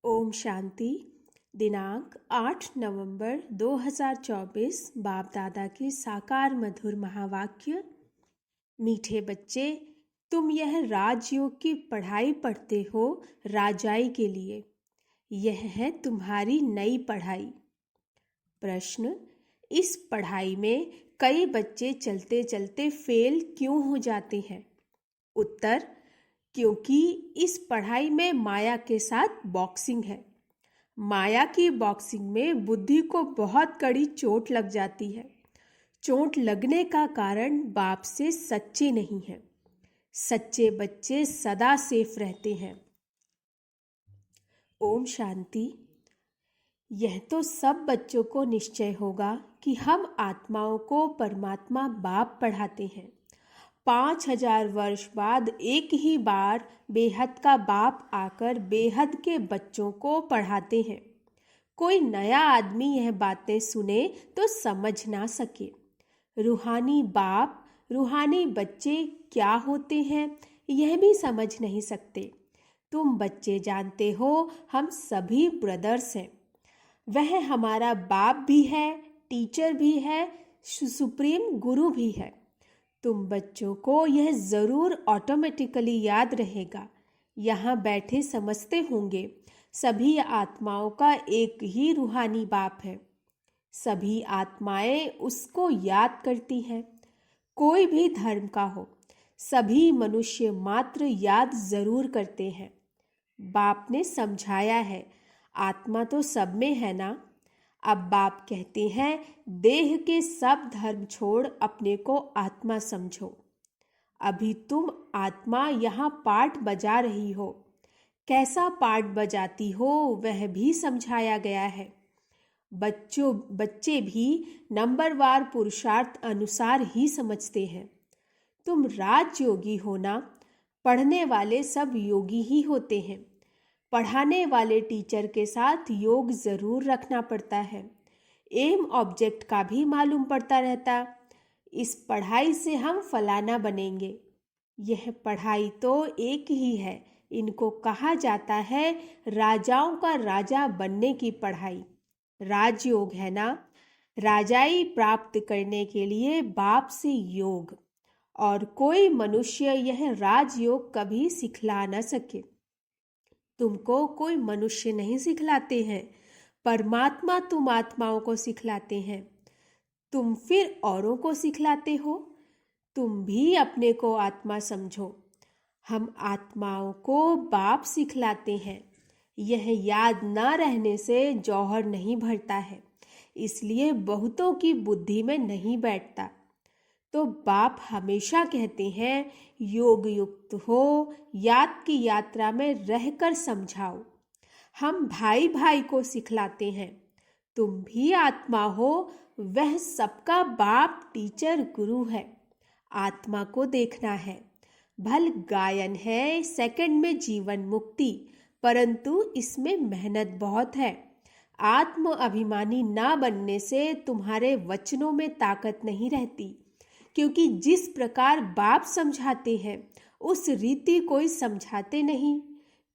ओम शांति। दिनांक 8 नवंबर 2024। बाप दादा के साकार मधुर महावाक्य। मीठे बच्चे, तुम यह राजयोग की पढ़ाई पढ़ते हो राजाई के लिए। यह है तुम्हारी नई पढ़ाई। प्रश्न, इस पढ़ाई में कई बच्चे चलते चलते फेल क्यों हो जाते हैं? उत्तर, क्योंकि इस पढ़ाई में माया के साथ बॉक्सिंग है। माया की बॉक्सिंग में बुद्धि को बहुत कड़ी चोट लग जाती है। चोट लगने का कारण बाप से सच्चे नहीं हैं। सच्चे बच्चे सदा सेफ रहते हैं। ओम शांति। यह तो सब बच्चों को निश्चय होगा कि हम आत्माओं को परमात्मा बाप पढ़ाते हैं। 5000 वर्ष बाद एक ही बार बेहद का बाप आकर बेहद के बच्चों को पढ़ाते हैं। कोई नया आदमी यह बातें सुने तो समझ ना सके। रूहानी बाप, रूहानी बच्चे क्या होते हैं यह भी समझ नहीं सकते। तुम बच्चे जानते हो हम सभी ब्रदर्स हैं। वह हमारा बाप भी है, टीचर भी है, सुप्रीम गुरु भी है। तुम बच्चों को यह ज़रूर ऑटोमेटिकली याद रहेगा। यहाँ बैठे समझते होंगे सभी आत्माओं का एक ही रूहानी बाप है। सभी आत्माएं उसको याद करती हैं। कोई भी धर्म का हो, सभी मनुष्य मात्र याद ज़रूर करते हैं। बाप ने समझाया है, आत्मा तो सब में है ना। अब बाप कहते हैं, देह के सब धर्म छोड़ अपने को आत्मा समझो। अभी तुम आत्मा यहाँ पाठ बजा रही हो। कैसा पाठ बजाती हो वह भी समझाया गया है। बच्चे भी नंबरवार पुरुषार्थ अनुसार ही समझते हैं। तुम राजयोगी हो ना। पढ़ने वाले सब योगी ही होते हैं। पढ़ाने वाले टीचर के साथ योग ज़रूर रखना पड़ता है। एम ऑब्जेक्ट का भी मालूम पड़ता रहता। इस पढ़ाई से हम फलाना बनेंगे। यह पढ़ाई तो एक ही है। इनको कहा जाता है राजाओं का राजा बनने की पढ़ाई। राजयोग है ना। राजाई प्राप्त करने के लिए बाप से योग, और कोई मनुष्य यह राजयोग कभी सिखला न सके। तुमको कोई मनुष्य नहीं सिखलाते हैं, परमात्मा तुम आत्माओं को सिखलाते हैं। तुम फिर औरों को सिखलाते हो। तुम भी अपने को आत्मा समझो। हम आत्माओं को बाप सिखलाते हैं। यह याद ना रहने से जौहर नहीं भरता है, इसलिए बहुतों की बुद्धि में नहीं बैठता। तो बाप हमेशा कहते हैं, योग युक्त हो, याद की यात्रा में रहकर समझाओ। हम भाई भाई को सिखलाते हैं। तुम भी आत्मा हो, वह सबका बाप टीचर गुरु है। आत्मा को देखना है। भल गायन है सेकंड में जीवन मुक्ति, परंतु इसमें मेहनत बहुत है। आत्म अभिमानी ना बनने से तुम्हारे वचनों में ताकत नहीं रहती, क्योंकि जिस प्रकार बाप समझाते हैं उस रीति कोई समझाते नहीं।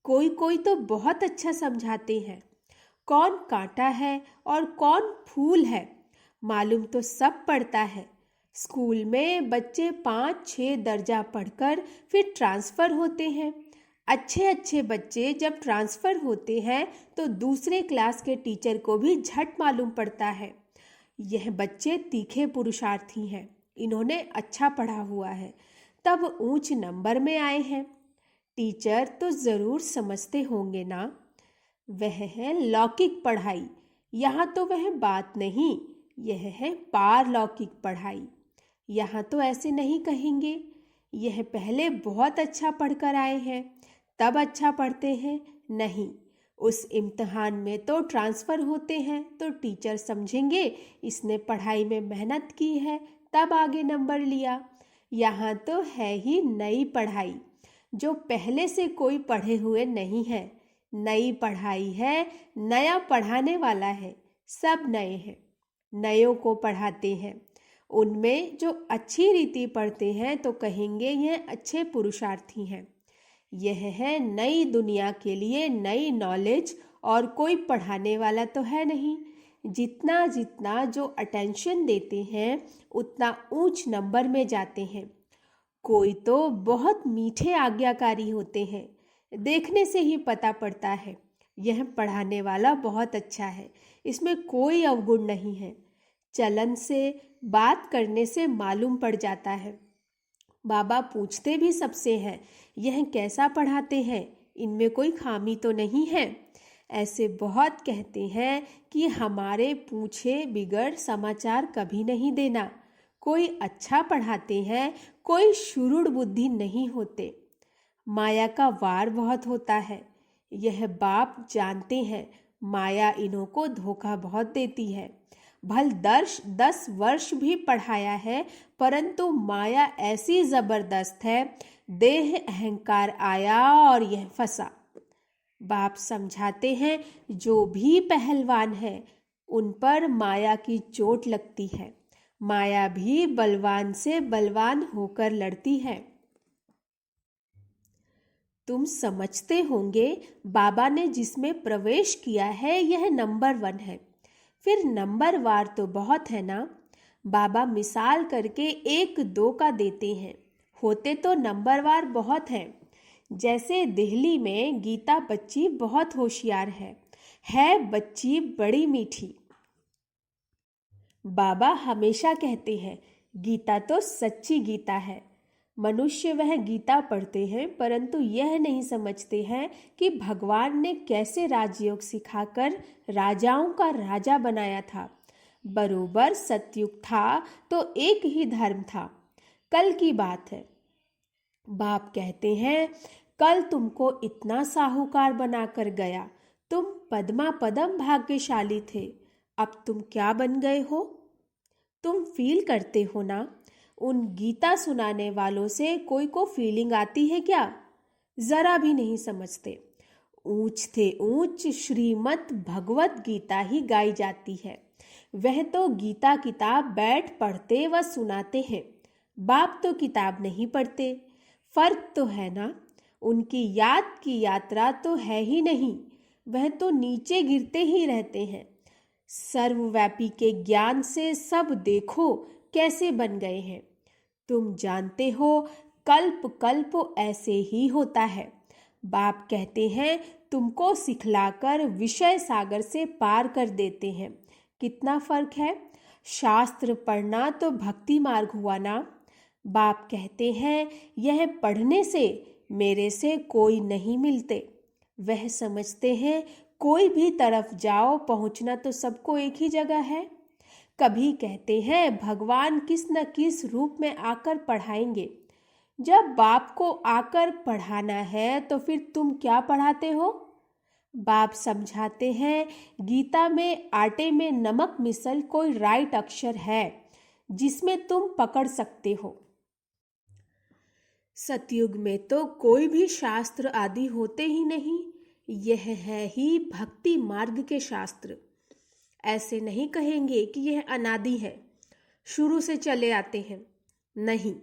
कोई कोई तो बहुत अच्छा समझाते हैं। कौन कांटा है और कौन फूल है मालूम तो सब पड़ता है। स्कूल में बच्चे 5-6 दर्जा पढ़कर फिर ट्रांसफ़र होते हैं। अच्छे अच्छे बच्चे जब ट्रांसफ़र होते हैं तो दूसरे क्लास के टीचर को भी झट मालूम पड़ता है, यह बच्चे तीखे पुरुषार्थी हैं, इन्होंने अच्छा पढ़ा हुआ है, तब ऊंच नंबर में आए हैं। टीचर तो ज़रूर समझते होंगे ना। वह है लौकिक पढ़ाई। यहाँ तो वह बात नहीं, यह है पारलौकिक पढ़ाई। यहाँ तो ऐसे नहीं कहेंगे, यह पहले बहुत अच्छा पढ़कर आए हैं तब अच्छा पढ़ते हैं। नहीं, उस इम्तहान में तो ट्रांसफ़र होते हैं तो टीचर समझेंगे इसने पढ़ाई में मेहनत की है तब आगे नंबर लिया। यहाँ तो है ही नई पढ़ाई, जो पहले से कोई पढ़े हुए नहीं है। नई पढ़ाई है, नया पढ़ाने वाला है, सब नए हैं। नयों को पढ़ाते हैं। उनमें जो अच्छी रीति पढ़ते हैं तो कहेंगे यह अच्छे पुरुषार्थी हैं। यह है नई दुनिया के लिए नई नॉलेज और कोई पढ़ाने वाला तो है नहीं। जितना जितना जो अटेंशन देते हैं उतना ऊंच नंबर में जाते हैं। कोई तो बहुत मीठे आज्ञाकारी होते हैं, देखने से ही पता पड़ता है यह पढ़ाने वाला बहुत अच्छा है, इसमें कोई अवगुण नहीं है। चलन से, बात करने से मालूम पड़ जाता है। बाबा पूछते भी सबसे हैं, यह कैसा पढ़ाते हैं, इनमें कोई खामी तो नहीं है। ऐसे बहुत कहते हैं कि हमारे पूछे बिगड़ समाचार कभी नहीं देना। कोई अच्छा पढ़ाते हैं, कोई शुरुड़ बुद्धि नहीं होते। माया का वार बहुत होता है, यह बाप जानते हैं। माया इन्हों को धोखा बहुत देती है। भल 10 वर्ष भी पढ़ाया है, परंतु माया ऐसी जबरदस्त है, देह अहंकार आया और यह फंसा। बाप समझाते हैं जो भी पहलवान है उन पर माया की चोट लगती है। माया भी बलवान से बलवान होकर लड़ती है। तुम समझते होंगे बाबा ने जिसमें प्रवेश किया है यह नंबर 1 है। फिर नंबर वार तो बहुत है ना। बाबा मिसाल करके 1-2 का देते हैं, होते तो नंबर वार बहुत हैं। जैसे दिल्ली में गीता बच्ची बहुत होशियार है बच्ची बड़ी मीठी। बाबा हमेशा कहते हैं गीता तो सच्ची गीता है। मनुष्य वह गीता पढ़ते हैं परंतु यह नहीं समझते हैं कि भगवान ने कैसे राजयोग सिखाकर राजाओं का राजा बनाया था। बरोबर सतयुग था तो एक ही धर्म था। कल की बात है। बाप कहते हैं कल तुमको इतना साहूकार बनाकर गया, तुम पद्मा पदम भाग्यशाली थे। अब तुम क्या बन गए हो? तुम फील करते हो ना? उन गीता सुनाने वालों से कोई को फीलिंग आती है क्या? जरा भी नहीं समझते। ऊंच से ऊंच श्रीमद् भगवत गीता ही गाई जाती है। वह तो गीता किताब बैठ पढ़ते व सुनाते हैं। बाप तो किताब नहीं पढ़ते। फर्क तो है ना। उनकी याद की यात्रा तो है ही नहीं, वह तो नीचे गिरते ही रहते हैं। सर्वव्यापी के ज्ञान से सब देखो कैसे बन गए हैं। तुम जानते हो कल्प कल्प ऐसे ही होता है। बाप कहते हैं तुमको सिखलाकर विषय सागर से पार कर देते हैं। कितना फर्क है। शास्त्र पढ़ना तो भक्ति मार्ग हुआ ना। बाप कहते हैं यह पढ़ने से मेरे से कोई नहीं मिलते। वह समझते हैं कोई भी तरफ जाओ पहुंचना तो सबको एक ही जगह है। कभी कहते हैं भगवान किस न किस रूप में आकर पढ़ाएंगे। जब बाप को आकर पढ़ाना है तो फिर तुम क्या पढ़ाते हो? बाप समझाते हैं गीता में आटे में नमक मिसल कोई राइट अक्षर है जिसमें तुम पकड़ सकते हो। सतयुग में तो कोई भी शास्त्र आदि होते ही नहीं। यह है ही भक्ति मार्ग के शास्त्र। ऐसे नहीं कहेंगे कि यह अनादि है, शुरू से चले आते हैं। नहीं,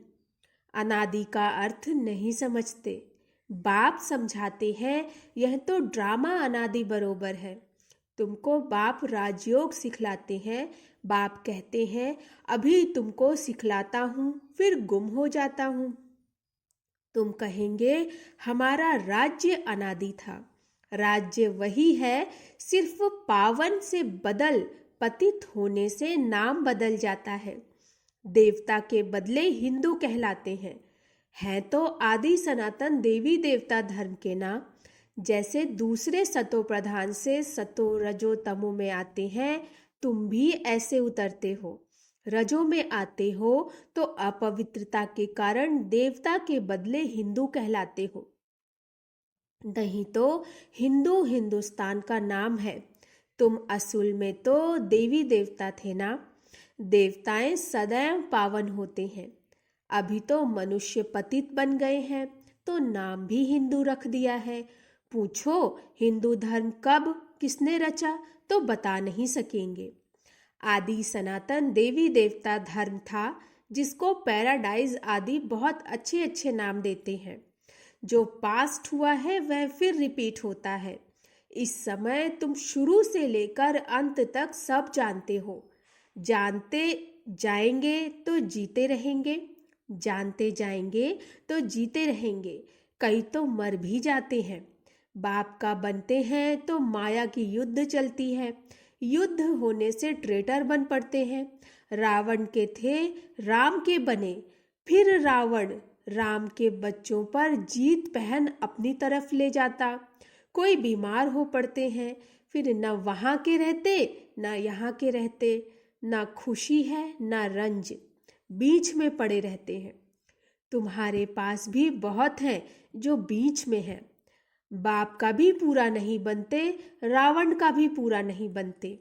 अनादि का अर्थ नहीं समझते। बाप समझाते हैं यह तो ड्रामा अनादि बरोबर है। तुमको बाप राजयोग सिखलाते हैं। बाप कहते हैं अभी तुमको सिखलाता हूँ फिर गुम हो जाता हूँ। तुम कहेंगे हमारा राज्य अनादि था। राज्य वही है, सिर्फ पावन से बदल पतित होने से नाम बदल जाता है। देवता के बदले हिंदू कहलाते हैं तो आदि सनातन देवी देवता धर्म के ना। जैसे दूसरे सतो प्रधान से सतो रजो तमो में आते हैं, तुम भी ऐसे उतरते हो। रजो में आते हो तो अपवित्रता के कारण देवता के बदले हिंदू कहलाते हो। नहीं तो हिंदू हिंदुस्तान का नाम है। तुम असल में तो देवी देवता थे ना। देवताएं सदैव पावन होते हैं। अभी तो मनुष्य पतित बन गए हैं तो नाम भी हिंदू रख दिया है। पूछो हिंदू धर्म कब किसने रचा तो बता नहीं सकेंगे। आदि सनातन देवी देवता धर्म था जिसको पैराडाइज आदि बहुत अच्छे अच्छे नाम देते हैं। जो पास्ट हुआ है वह फिर रिपीट होता है। इस समय तुम शुरू से लेकर अंत तक सब जानते हो। जानते जाएंगे तो जीते रहेंगे, जानते जाएंगे तो जीते रहेंगे। कई तो मर भी जाते हैं। बाप का बनते हैं तो माया की युद्ध चलती है। युद्ध होने से ट्रेटर बन पड़ते हैं। रावण के थे, राम के बने। फिर रावण राम के बच्चों पर जीत पहन अपनी तरफ ले जाता। कोई बीमार हो पड़ते हैं, फिर न वहाँ के रहते न यहाँ के रहते, न खुशी है न रंज, बीच में पड़े रहते हैं। तुम्हारे पास भी बहुत हैं जो बीच में हैं। बाप का भी पूरा नहीं बनते, रावण का भी पूरा नहीं बनते।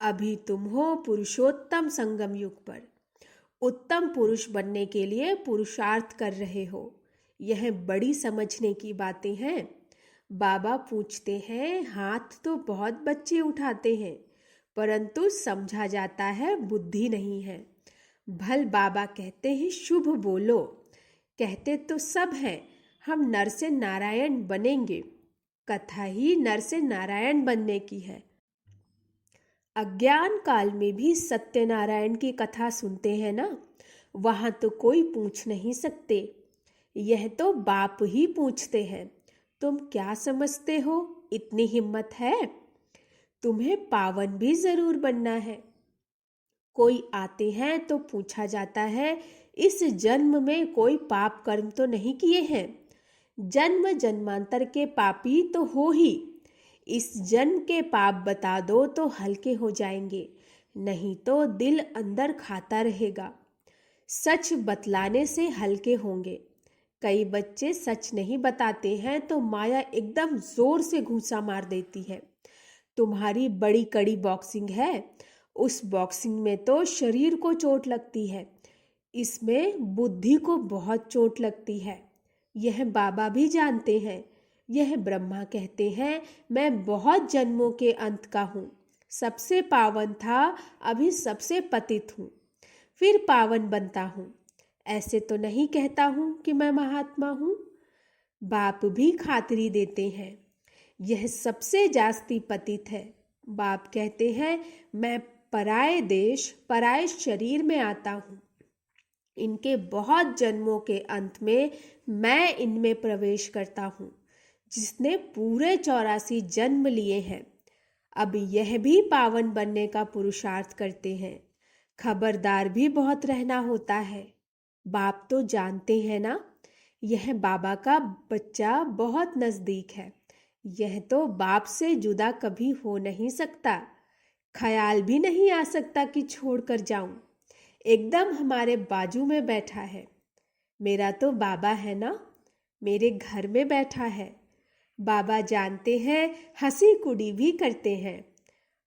अभी तुम हो पुरुषोत्तम संगम युग पर। उत्तम पुरुष बनने के लिए पुरुषार्थ कर रहे हो। यह बड़ी समझने की बातें हैं। बाबा पूछते हैं, हाथ तो बहुत बच्चे उठाते हैं, परंतु समझा जाता है बुद्धि नहीं है। भल बाबा कहते हैं शुभ बोलो। कहते तो सब हैं, हम नर से नारायण बनेंगे। कथा ही नर से नारायण बनने की है। अज्ञान काल में भी सत्यनारायण की कथा सुनते हैं ना, वहां तो कोई पूछ नहीं सकते। यह तो बाप ही पूछते हैं, तुम क्या समझते हो? इतनी हिम्मत है? तुम्हें पावन भी जरूर बनना है। कोई आते हैं तो पूछा जाता है, इस जन्म में कोई पाप कर्म तो नहीं किए हैं? जन्म जन्मांतर के पापी तो हो ही। इस जन्म के पाप बता दो तो हल्के हो जाएंगे, नहीं तो दिल अंदर खाता रहेगा। सच बतलाने से हल्के होंगे। कई बच्चे सच नहीं बताते हैं तो माया एकदम जोर से घूंसा मार देती है। तुम्हारी बड़ी कड़ी बॉक्सिंग है, उस बॉक्सिंग में तो शरीर को चोट लगती है, इसमें बुद्धि को बहुत चोट लगती है। यह बाबा भी जानते हैं। यह ब्रह्मा कहते हैं, मैं बहुत जन्मों के अंत का हूँ। सबसे पावन था, अभी सबसे पतित हूँ, फिर पावन बनता हूँ। ऐसे तो नहीं कहता हूँ कि मैं महात्मा हूँ। बाप भी खातिरी देते हैं, यह सबसे जास्ती पतित है। बाप कहते हैं, मैं पराये देश पराये शरीर में आता हूँ। इनके बहुत जन्मों के अंत में मैं इनमें प्रवेश करता हूँ, जिसने पूरे 84 जन्म लिए हैं। अब यह भी पावन बनने का पुरुषार्थ करते हैं। खबरदार भी बहुत रहना होता है। बाप तो जानते हैं ना, यह बाबा का बच्चा बहुत नजदीक है। यह तो बाप से जुदा कभी हो नहीं सकता। ख्याल भी नहीं आ सकता कि छोड़कर जाऊं। एकदम हमारे बाजू में बैठा है। मेरा तो बाबा है ना, मेरे घर में बैठा है। बाबा जानते हैं, हंसी कुड़ी भी करते हैं।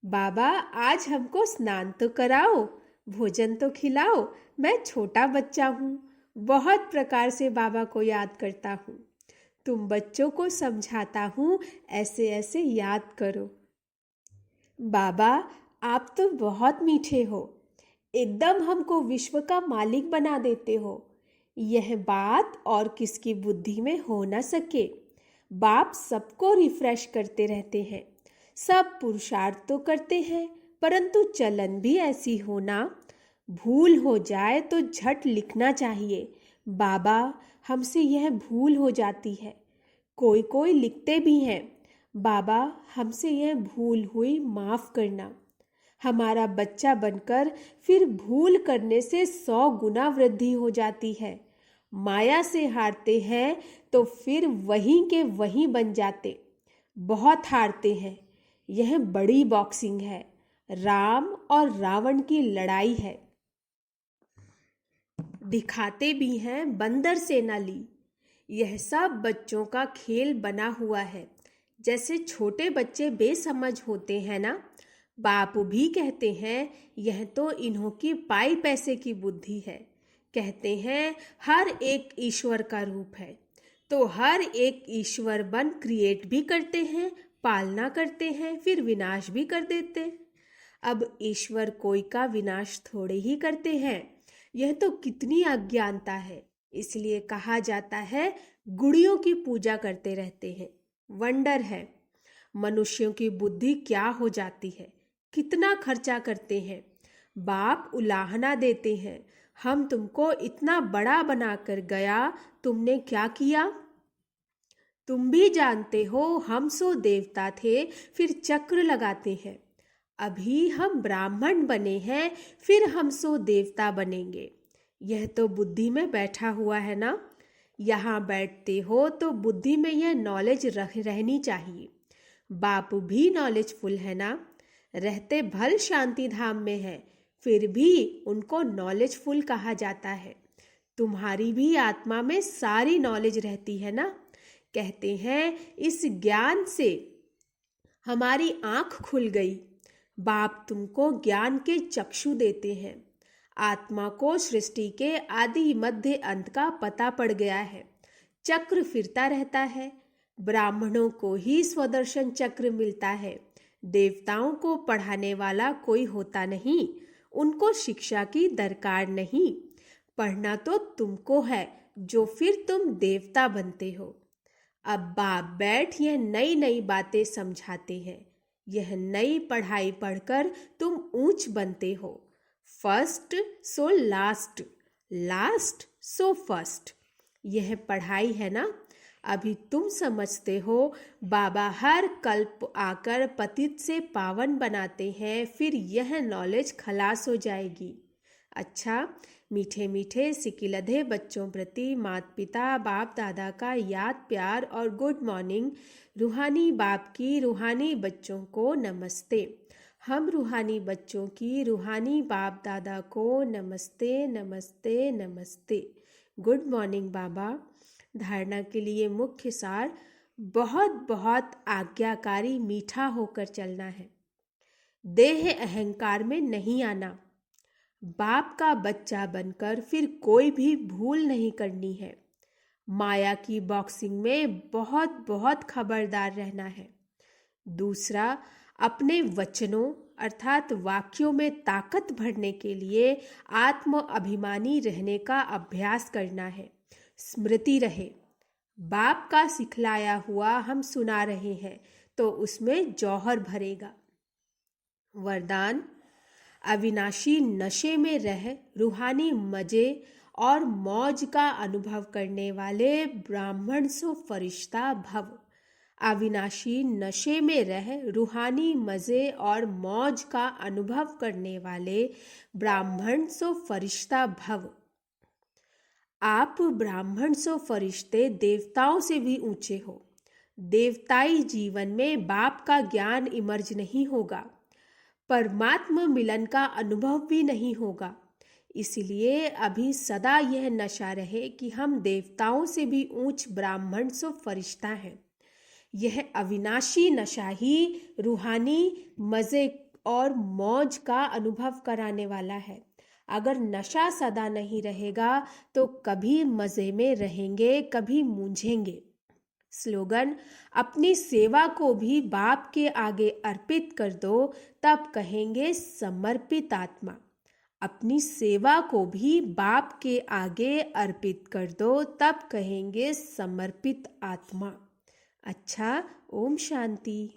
बाबा आज हमको स्नान तो कराओ, भोजन तो खिलाओ। मैं छोटा बच्चा हूँ, बहुत प्रकार से बाबा को याद करता हूँ। तुम बच्चों को समझाता हूँ, ऐसे ऐसे याद करो। बाबा आप तो बहुत मीठे हो, एकदम हमको विश्व का मालिक बना देते हो। यह बात और किसकी बुद्धि में हो न सके। बाप सबको रिफ्रेश करते रहते हैं। सब पुरुषार्थ तो करते हैं, परंतु चलन भी ऐसी होना, भूल हो जाए तो झट लिखना चाहिए, बाबा हमसे यह भूल हो जाती है। कोई कोई लिखते भी हैं, बाबा हमसे यह भूल हुई, माफ करना। हमारा बच्चा बनकर फिर भूल करने से 100 गुना वृद्धि हो जाती है। माया से हारते हैं तो फिर वहीं के वहीं बन जाते। बहुत हारते हैं। यह बड़ी बॉक्सिंग है, राम और रावण की लड़ाई है। दिखाते भी हैं बंदर सेना ली। यह सब बच्चों का खेल बना हुआ है। जैसे छोटे बच्चे बेसमझ होते हैं ना, बाप भी कहते हैं यह तो इन्हों की पाई पैसे की बुद्धि है। कहते हैं हर एक ईश्वर का रूप है, तो हर एक ईश्वर बन क्रिएट भी करते हैं, पालना करते हैं, फिर विनाश भी कर देते। अब ईश्वर कोई का विनाश थोड़े ही करते हैं। यह तो कितनी अज्ञानता है। इसलिए कहा जाता है गुड़ियों की पूजा करते रहते हैं। वंडर है। मनुष्यों की बुद्धि क्या हो जाती है, कितना खर्चा करते हैं। बाप उलाहना देते हैं, हम तुमको इतना बड़ा बनाकर गया, तुमने क्या किया? तुम भी जानते हो हम सो देवता थे, फिर चक्र लगाते हैं। अभी हम ब्राह्मण बने हैं, फिर हम सो देवता बनेंगे। यह तो बुद्धि में बैठा हुआ है ना। यहाँ बैठते हो तो बुद्धि में यह नॉलेज रहनी चाहिए। बाप भी नॉलेजफुल है ना। रहते भल शांति धाम में है, फिर भी उनको नॉलेजफुल कहा जाता है। तुम्हारी भी आत्मा में सारी नॉलेज रहती है ना। कहते हैं इस ज्ञान से हमारी आंख खुल गई। बाप तुमको ज्ञान के चक्षु देते हैं। आत्मा को सृष्टि के आदि मध्य अंत का पता पड़ गया है। चक्र फिरता रहता है। ब्राह्मणों को ही स्वदर्शन चक्र मिलता है। देवताओं को पढ़ाने वाला कोई होता नहीं, उनको शिक्षा की दरकार नहीं। पढ़ना तो तुमको है, जो फिर तुम देवता बनते हो। अब बाप बैठ यह नई नई बातें समझाते हैं। यह नई पढ़ाई पढ़कर तुम ऊंच बनते हो। First so last, last so first. यह पढ़ाई है ना। अभी तुम समझते हो बाबा हर कल्प आकर पतित से पावन बनाते हैं, फिर यह नॉलेज खलास हो जाएगी। अच्छा, मीठे मीठे सिकिलधे बच्चों प्रति माता पिता बाप दादा का याद प्यार और गुड मॉर्निंग। रूहानी बाप की रूहानी बच्चों को नमस्ते। हम रूहानी बच्चों की रूहानी बाप दादा को नमस्ते नमस्ते नमस्ते। गुड मॉर्निंग बाबा। धारणा के लिए मुख्य सार, बहुत बहुत आज्ञाकारी मीठा होकर चलना है। देह अहंकार में नहीं आना। बाप का बच्चा बनकर फिर कोई भी भूल नहीं करनी है। माया की बॉक्सिंग में बहुत बहुत खबरदार रहना है। दूसरा, अपने वचनों अर्थात वाक्यों में ताकत भरने के लिए आत्म अभिमानी रहने का अभ्यास करना है। स्मृति रहे, बाप का सिखलाया हुआ हम सुना रहे हैं तो उसमें जौहर भरेगा। वरदान, अविनाशी नशे में रह रूहानी मजे और मौज का अनुभव करने वाले ब्राह्मण सो फरिश्ता भव। अविनाशी नशे में रह रूहानी मजे और मौज का अनुभव करने वाले ब्राह्मण सो फरिश्ता भव। आप ब्राह्मण सो फरिश्ते देवताओं से भी ऊंचे हो। देवताई जीवन में बाप का ज्ञान इमर्ज नहीं होगा, परमात्मा मिलन का अनुभव भी नहीं होगा। इसलिए अभी सदा यह नशा रहे कि हम देवताओं से भी ऊंच ब्राह्मण सो फरिश्ता हैं। यह अविनाशी नशा ही रूहानी मजे और मौज का अनुभव कराने वाला है। अगर नशा सदा नहीं रहेगा तो कभी मजे में रहेंगे, कभी मूंझेंगे। स्लोगन, अपनी सेवा को भी बाप के आगे अर्पित कर दो, तब कहेंगे समर्पित आत्मा। अपनी सेवा को भी बाप के आगे अर्पित कर दो, तब कहेंगे समर्पित आत्मा। अच्छा, ओम शांति।